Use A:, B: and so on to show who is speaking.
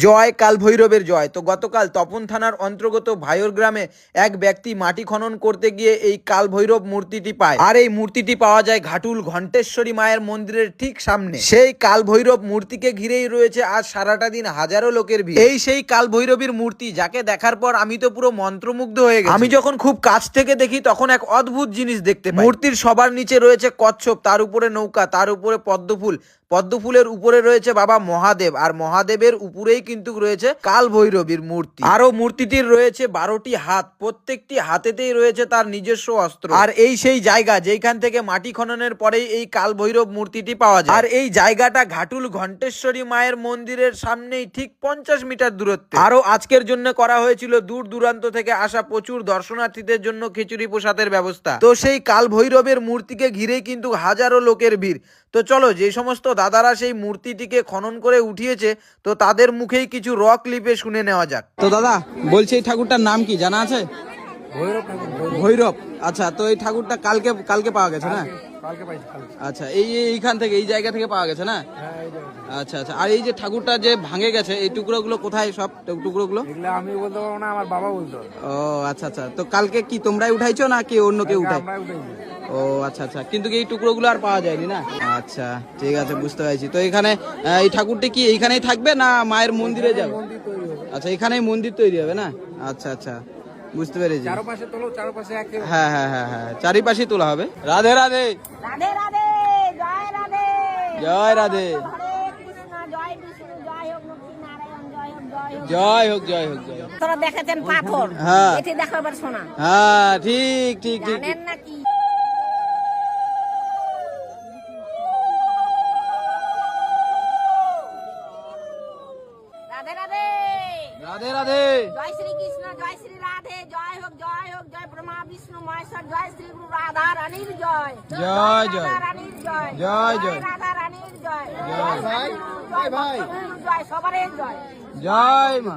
A: জয় কাল ভৈরবের জয়। তো গতকাল তপন থানার অন্তর্গত ভাইর গ্রামে এক ব্যক্তি মাটি খনন করতে গিয়ে এই কাল ভৈরব মূর্তিটি পায়। আর এই মূর্তিটি পাওয়া যায় ঘাটুল ঘণ্টেশ্বরী মায়ের মন্দিরের ঠিক সামনে। সেই কাল ভৈরব মূর্তিকে ঘিরেই রয়েছে আজ সারাটা দিন হাজারো লোকের ভিড়। এই সেই কাল ভৈরবীর মূর্তি, যাকে দেখার পর আমি তো পুরো মন্ত্রমুগ্ধ হয়ে গেছি। আমি যখন খুব কাছ থেকে দেখি তখন এক অদ্ভুত জিনিস দেখতে পাই। মূর্তির সবার নিচে রয়েছে কচ্ছপ, তার উপরে নৌকা, তার উপরে পদ্মফুল, পদ্মফুলের উপরে রয়েছে বাবা মহাদেব, আর মহাদেবের উপরেই কিন্তু রয়েছে কাল ভৈরবীর মূর্তি। আরো মূর্তিটির রয়েছে 12টি হাত, প্রত্যেকটি হাতেতেই রয়েছে তার নিজস্ব অস্ত্র। আর এই সেই জায়গা যেখান থেকে মাটি খননের পরেই এই কাল ভৈরব মূর্তিটি পাওয়া যায়। আর এই জায়গাটা ঘাটুল ঘণ্টেশ্বরী মায়ের মন্দিরের সামনেই ঠিক 50 মিটার দূরত্বে। আরো আজকের জন্য করা হয়েছিল দূর দূরান্ত থেকে আসা প্রচুর দর্শনার্থীদের জন্য খিচুড়ি প্রসাদের ব্যবস্থা। তো সেই কাল ভৈরবের মূর্তিকে ঘিরেই কিন্তু হাজারো লোকের ভিড়। তো চলো, যে সমস্ত দাদারা সেই মূর্তিটিকে খনন করে উঠিয়েছে, তো তাদের মুখেই কিছু রক লিপে শুনে নেওয়া যাক। তো দাদা বলছি, এই ঠাকুরটার নাম কি জানা আছে? ভৈরব। আচ্ছা, তো এই ঠাকুরটা কালকে পাওয়া গেছে না? আচ্ছা, এইখান থেকে, এই জায়গা থেকে পাওয়া গেছে না? আচ্ছা আচ্ছা। আর এই যে ঠাকুরটা যে ভাঙে গেছে, এই টুকরোগুলো কোথায়? সব টুকরোগুলো
B: আমি বলতে পারবো না, আমার বাবা বলতো।
A: ও আচ্ছা আচ্ছা। তো কালকে কি তোমরাই উঠাইছো না কি অন্য কেউ উঠাই? ও আচ্ছা আচ্ছা। কিন্তু এই টুকরোগুলো আর পাওয়া যায়নি না? আচ্ছা ঠিক আছে, বুঝতে পারছি। তো এখানে এই ঠাকুরটি কি এইখানেই থাকবে না মায়ের মন্দিরে যাবে? আচ্ছা, এখানেই মন্দির তৈরি হবে না? আচ্ছা আচ্ছা, বুঝতে পেরেছি। হ্যাঁ হ্যাঁ হ্যাঁ হ্যাঁ, চারিপাশে তোলা হবে। রাধে রাধে।
C: রাধে রাধে, জয় রাধে,
A: জয় রাধে।
C: হরে কৃষ্ণ, জয় বিষ্ণু, জয় হোক লক্ষ্মী নারায়ণ, জয় হোক জয় হোক।
A: জয় হোক জয় হোক জয় হোক।
C: তোরা দেখেছেন পাথর,
A: হ্যাঁ।
C: এটি দেখো এবার শোনা।
A: হ্যাঁ ঠিক ঠিক ঠিক।
C: জানেন নাকি? রাধে রাধে,
A: রাধে রাধে।
C: জয় শ্রী কৃষ্ণ, জয় শ্রী রাধে, জয় হোক জয় হোক, জয় ব্রহ্মা বিষ্ণু মহেশ্বর, জয় শ্রী গুরু রাধা রানীর জয়,
A: জয় জয়।
C: রাধা রানীর জয়,
A: জয় জয়।
C: রাধা রানীর জয়,
A: জয় ভাই,
C: জয় ভাই, জয় সবারই জয়।
A: জয় মা।